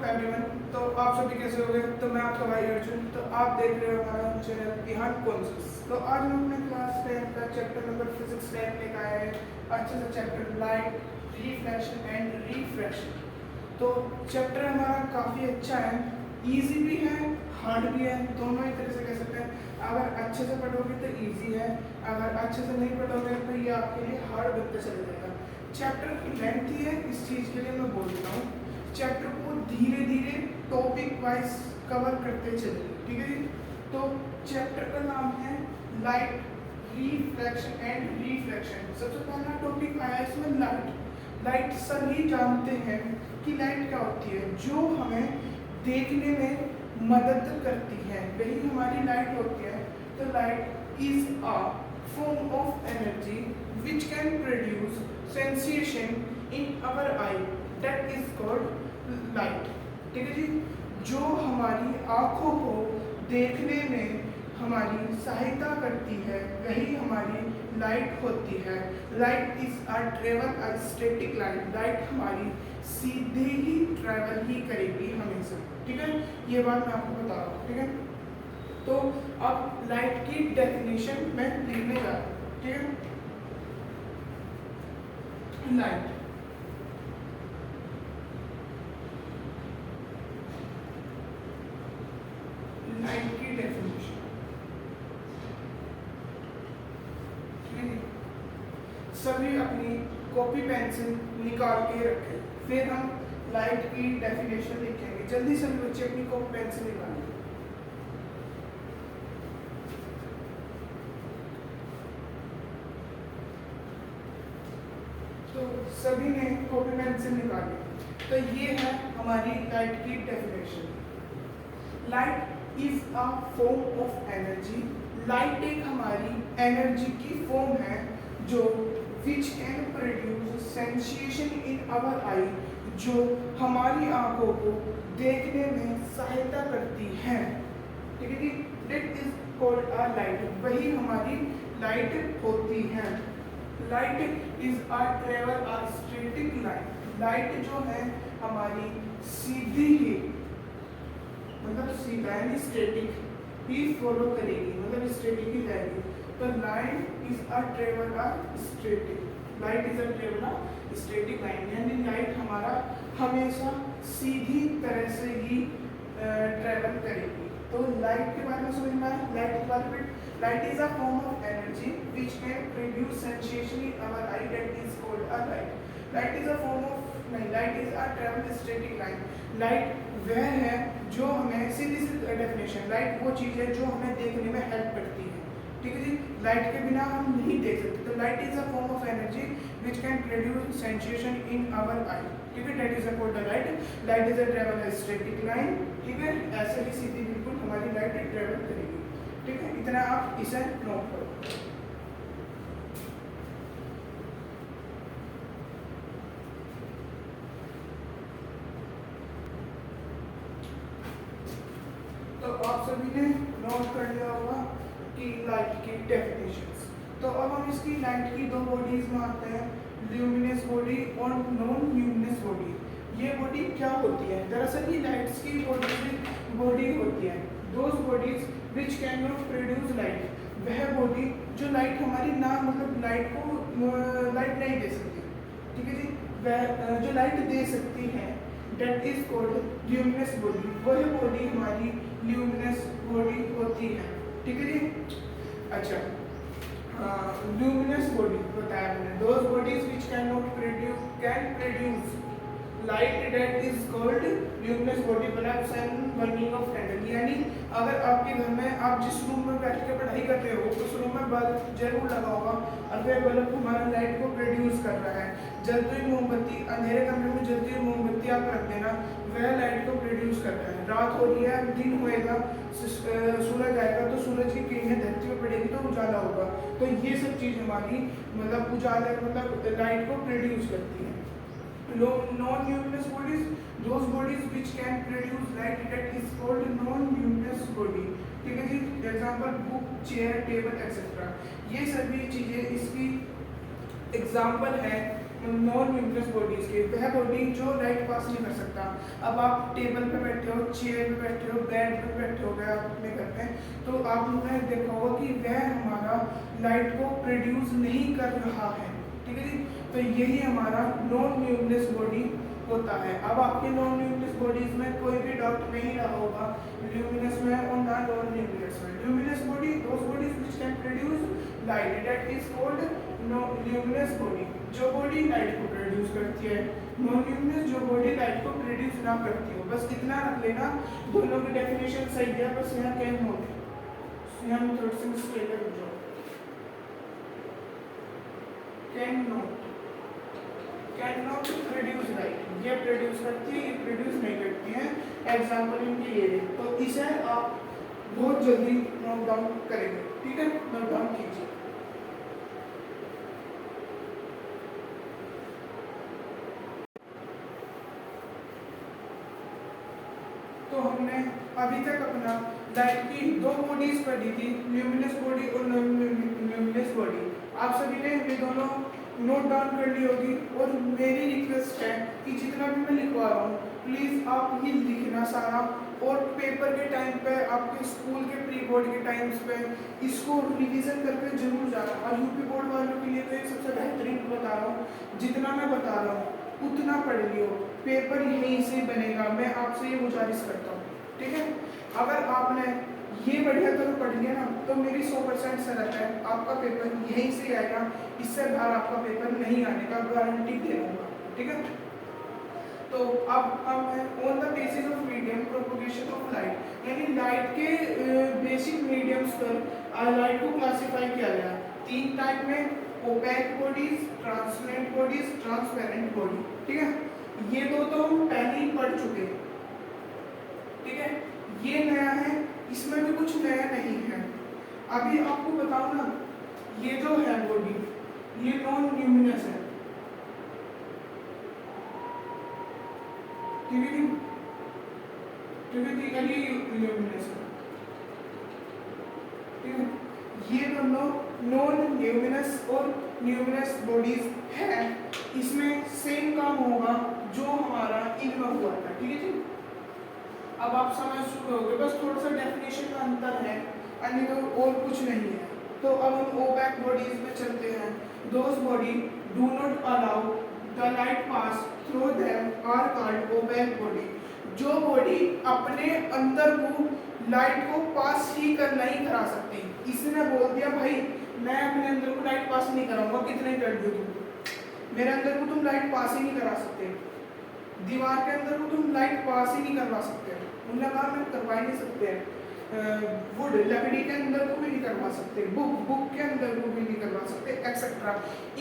Everyone. तो आप सभी कैसे हो गए? तो मैं आपका भाई अर्जुन। तो आप देख रहे हो हमारा चैनल बिहान कॉन्सेप्ट्स। तो आज हम अपने क्लास 10 का चैप्टर नंबर फिजिक्स लैब में आए हैं। अच्छे से chapter light, reflection and refraction. तो चैप्टर हमारा काफ़ी अच्छा है, इजी भी है, हार्ड भी है, दोनों ही तरह से कह सकते हैं। अगर अच्छे से पढ़ोगे तो इजी है, अगर अच्छे से नहीं पढ़ोगे तो ये आपके लिए हार्ड बनते चले जाएगा। चैप्टर की लेंथ है, इस चीज़ के लिए मैं बोल रहा हूँ। चैप्टर को धीरे धीरे टॉपिक वाइज कवर करते चले, ठीक है जी। तो चैप्टर का नाम है लाइट, रिफ्लेक्शन एंड रिफ्रैक्शन। सबसे पहला टॉपिक आया इसमें लाइट। लाइट सभी जानते हैं कि लाइट क्या होती है, जो हमें देखने में मदद करती है, वही हमारी लाइट होती है। तो light is a form of energy which can produce sensation in our eye, that is called light। ठीक है जी। जो हमारी आँखों को देखने में हमारी सहायता करती है, वही हमारी लाइट होती है। Light is a travel a static light. Light हमारी सीधे ही ट्रैवल ही करेगी हमेशा, ठीक है। ये बात मैं आपको बता रहा हूँ, ठीक है। तो अब लाइट की डेफिनेशन मैं लिखने जा रहा हूँ, ठीक है। लाइट, लाइट की डेफिनेशन, सभी अपनी कॉपी पेंसिल निकाल के रखें, फिर हम लाइट की डेफिनेशन लिखेंगे। जल्दी सभी बच्चे अपनी कॉपी पेंसिल निकालें। तो सभी ने कॉपी पेंसिल निकाली। तो ये है हमारी लाइट की definition. Light is a form of energy. Light एक हमारी एनर्जी की फॉर्म है जो which can produce sensation in our eye, जो हमारी आंखों को देखने में सहायता करती है, ठीक है जी। That is called a light, वही हमारी लाइट होती है। Light is a travel a static line. Light जो है हमारी सीधी ही, मतलब सीधा यानी स्टैटिक ही फॉलो करेगी, मतलब स्टैटिक ही जाएगी। तो light is a travel a static, light is a travel a static line, यानी लाइट हमारा हमेशा सीधी तरह से ही ट्रेवल करेगी। तो लाइट के बारे में समझ में आया। लाइट के बारे में, light is a form of energy which can produce sensation in our eye, that is called a light. Light is a form of, नहीं, light is a travel static line. Light वह है जो हमें, सीधी सी definition, light वो चीज़ है जो हमें देखने में हेल्प करती है, ठीक है जी। लाइट के बिना हम नहीं देख सकते। तो light is a form of energy which can produce sensation in our eye, ठीक है, that is called the light. Light is a travel static line, ठीक है। ऐसे ही सीधी बिल्कुल हमारी लाइट ट्रैवल करेगी, ठीक है। इतना आप इसे नोट करो। तो आप सभी ने नोट कर लिया होगा कि लाइट की डेफिनेशंस। तो अब हम इसकी लाइट की दो बॉडीज में आते हैं, ल्यूमिनस बॉडी और नॉन ल्यूमिनस बॉडी। ये बॉडी क्या होती है? दरअसल ये लाइट्स की बॉडी होती है, those bodies which can not produce light. वह बॉडी जो लाइट हमारी ना, मतलब लाइट को लाइट नहीं दे सकती, ठीक है जी। वह जो लाइट दे सकती है, that is called luminous body. वह बॉडी हमारी ल्यूमिनस बॉडी होती है, ठीक है जी। अच्छा, ल्यूमिनस बॉडी बताया मैंने, those bodies which can not produce light, that is called luminous body. मतलब सन बर्निंग ऑफ कैंडल, यानी अगर आपके घर में आप जिस रूम में बैठ के पढ़ाई कर रहे हो उस रूम में बल्ब जरूर लगा होगा, और वह बल्ब हमारा लाइट को प्रोड्यूस कर रहा है। जलती हुई मोमबत्ती, अंधेरे कमरे में जलती हुई मोमबत्ती आप रख देना, वह लाइट को प्रोड्यूस कर रहा है। रात हो रही है, दिन होएगा, सूरज आएगा तो सूरज की किरणें धरती पर पड़ेगी तो उजाला होगा। तो ये सब चीज़ हमारी, मतलब उजाला, मतलब लाइट को प्रोड्यूस करती है। Non-luminous bodies, those bodies which can produce light, that is called non-luminous body, ठीक है जी। Example book, chair, table etcetera, ये सभी चीज़ें इसकी एग्जाम्पल है नॉन न्यूक्लियस बॉडीज की, वह बॉडी जो लाइट पास नहीं कर सकता। अब आप टेबल पे बैठे हो, चेयर पे बैठे हो, बेड पे बैठे हो गए आप अपने घर में, तो आपने देखा होगा कि वह हमारा लाइट को प्रोड्यूस नहीं कर रहा है, ठीक है जी। तो यही हमारा नॉन न्यूक्लियस बॉडी होता है। अब आपके नॉन न्यूक्लियस बॉडीज में कोई भी डाउट नहीं रहा होगा ल्यूमिनस में और ना नॉन न्यूक्लियस में। Luminous body those bodies which can produce light, that is called luminous body, जो बॉडी लाइट को प्रोड्यूस करती है। नॉन ल्यूमिनस जो बॉडी लाइट को प्रोड्यूस ना करती हो। बस इतना रख लेना, दोनों की डेफिनेशन सही है, बस यहाँ कैन नोट, यहाँ थोड़ा सा मिस्टेक है जो कैन नॉट प्रोड्यूस लाइट, ये प्रोड्यूस करती है, ये प्रोड्यूस नहीं करती है। एग्जाम्पल इनके ये है, तो इसे आप बहुत जल्दी नोट डाउन करेंगे, ठीक है, नोट डाउन कीजिए। तो हमने अभी तक अपना लाइट की दो बॉडीज पढ़ी थी, ल्यूमिनस बॉडी और नॉन ल्यूमिनस बॉडी। आप सभी ने ये दोनों नोट डाउन कर ली होगी, और मेरी रिक्वेस्ट है कि जितना भी मैं लिखवा रहा हूँ प्लीज़ आप ये लिखना सारा, और पेपर के टाइम पे, आपके स्कूल के प्री बोर्ड के टाइम्स पे इसको रिवीजन करके जरूर जाना। और यूपी बोर्ड वालों के लिए तो एक सबसे बेहतरीन बता रहा हूँ, जितना मैं बता रहा हूँ उतना पढ़ लियो, पेपर यहीं से बनेगा, मैं आपसे ये गुजारिश करता हूँ, ठीक है। अगर आपने ये बढ़िया तरह पढ़ लिया ना, तो मेरी 100% शर्त है आपका पेपर यहीं से आएगा, इससे बाहर आपका पेपर नहीं आने का गारंटी दे दूँगा, ठीक है। तो अब हम on the basis of medium propagation of light, यानी लाइट के बेसिक मीडियम्स पर लाइट को क्लासिफाई किया गया 3 टाइप में, opaque bodies, transparent bodies, transparent body, ठीक है। ये दो तो हम पहले ही पढ़ चुके हैं, ठीक है। ये नया है, इसमें भी कुछ नया नहीं है। अभी आपको बताओ ना, ये जो है बॉडी, ये नॉन ल्यूमिनस है, ठीक है, ल्यूमिनस है, ठीक है। ये दोनों नॉन ल्यूमिनस और ल्यूमिनस बॉडीज है, इसमें सेम काम होगा जो हमारा इनमें हुआ था, ठीक है जी। अब आप समझ चुके होंगे, बस थोड़ा सा डेफिनेशन का अंतर है, अन्य तो और कुछ नहीं है। तो अब हम ओपैक बॉडीज में चलते हैं। Those body do not allow the light pass through them are called opaque body. जो बॉडी अपने अंदर को लाइट को पास ही करना ही करा सकती, इसने बोल दिया भाई मैं अपने अंदर को लाइट पास नहीं कराऊंगा, कितने कर दो तुम, मेरे अंदर को तुम लाइट पास ही नहीं करा सकते, दीवार के अंदर को तुम लाइट पास ही नहीं करवा सकते, उन्होंने कहा मैं करवा ही नहीं सकते, वुड लकड़ी के अंदर को भी नहीं करवा सकते, बुक के अंदर को भी नहीं करवा सकते, एक्सेट्रा।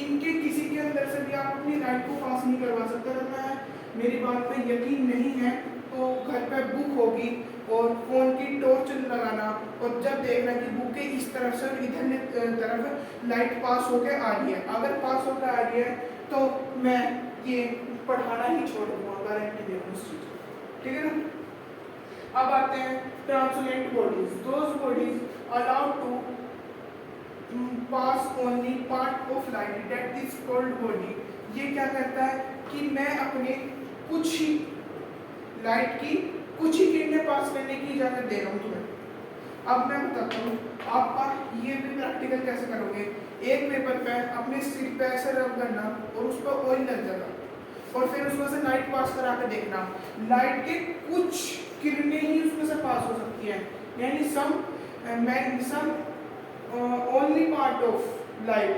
इनके किसी के अंदर से भी आप अपनी लाइट को पास नहीं करवा सकते। अगर मैं मेरी बात पे यकीन नहीं है तो घर पे बुक होगी और फ़ोन की टॉर्च लगाना, और जब देखना कि बुक के इस तरफ से और इधर तरफ लाइट पास होकर आ रही है, अगर पास होकर आ रही है तो मैं ये पढ़ाना ही छोड़ दूँगा, गारंटी दे दूँ उस चीज़, ठीक है ना। अब आते हैं translucent bodies, those bodies allowed to pass only part of light that is called body. ये क्या करता है कि मैं अपने कुछ ही लाइट की कुछ ही किरणें पास करने की इजाजत दे रहा हूँ तुम्हें। अब मैं बताता हूँ आपका ये भी प्रैक्टिकल कैसे करोगे। एक पेपर पे अपने सिर पे ऐसे रब करना और उस पर ऑयल लग जाएगा, और फिर उसमें से लाइट पास करा के देखना, लाइट के कुछ किरणें ही उसमें से पास हो सकती है, यानी some only part of light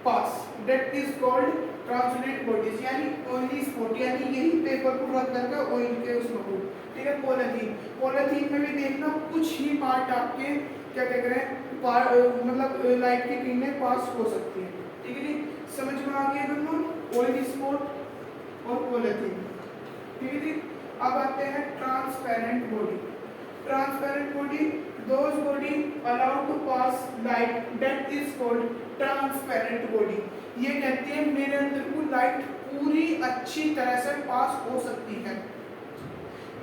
pass, that is called translucent bodies, यानी ओनली स्पॉट, यानी यही पेपर को रख करके ऑयल के उसमें को, ठीक है। पॉलीथीन में भी देखना कुछ ही पार्ट आपके क्या कह रहे हैं मतलब लाइट की किरणें पास हो सकती है, ठीक है जी। समझ में आ गया दोनों, ऑयल स्पॉट और पॉलीथीन, ठीक है जी। अब आते हैं transparent body. Transparent body, those body allowed to pass light that is called transparent body. ये कहती है मेरे अंदर को लाइट पूरी अच्छी तरह से पास हो सकती है,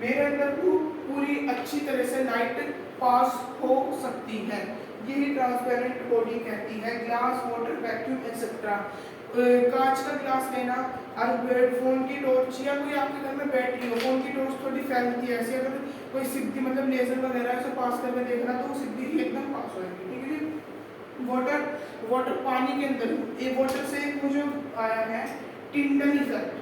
मेरे अंदर को पूरी अच्छी तरह से लाइट पास हो सकती है, यही ट्रांसपेरेंट बॉडी कहती है। Glass, water, vacuum etcetera. कांच का ग्लास लेना और फोन की टॉर्च या कोई आपके घर में बैटरी हो, फोन की टॉर्च थोड़ी फैलती है ऐसी, अगर कोई सिद्धि मतलब लेजर वगैरह से पास करके देखना तो वो सिद्धि ही एकदम पास होगी, ठीक है जी। वाटर, वाटर पानी के अंदर, ये वाटर से एक मुझे आया है टिंडल इफेक्ट।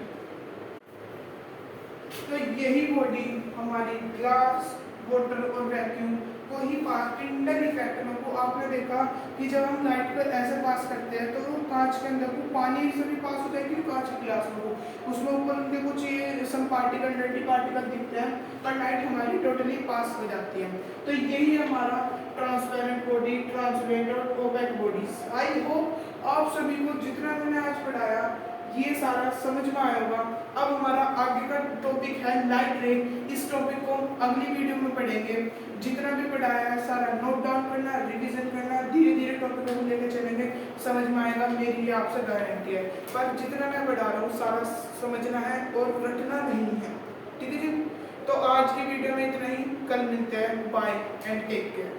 तो यही बॉडी हमारी ग्लास, वाटर और वैक्यूम को ही पास, टिंडल इफेक्ट में को आपने देखा कि जब हम लाइट को ऐसे पास करते हैं तो वो कांच के अंदर को पानी से भी पास हो जाएगी कांच के ग्लास में, वो उसमें ऊपर उनके कुछ ये सम पार्टिकल, डर्टी पार्टिकल दिखते हैं पर लाइट हमारी टोटली पास हो जाती है। तो यही हमारा ट्रांसपेरेंट बॉडी, ट्रांसपेरेंट और ओपेक बॉडीज। आई होप आप सभी को जितना मैंने आज पढ़ाया ये सारा समझ में आया होगा। अब हमारा आगे का टॉपिक है लाइट रे। इस टॉपिक को अगली वीडियो में पढ़ेंगे। जितना भी पढ़ाया है सारा नोट डाउन करना, रिवीजन करना, धीरे धीरे टॉपिक को लेकर चलेंगे, समझ में आएगा, मेरी ये आपसे गारंटी है। पर जितना मैं पढ़ा रहा हूँ सारा समझना है और रटना नहीं है, ठीक है जी। तो आज की वीडियो में इतना ही, कल मिलते हैं, बाय एंड टेक केयर।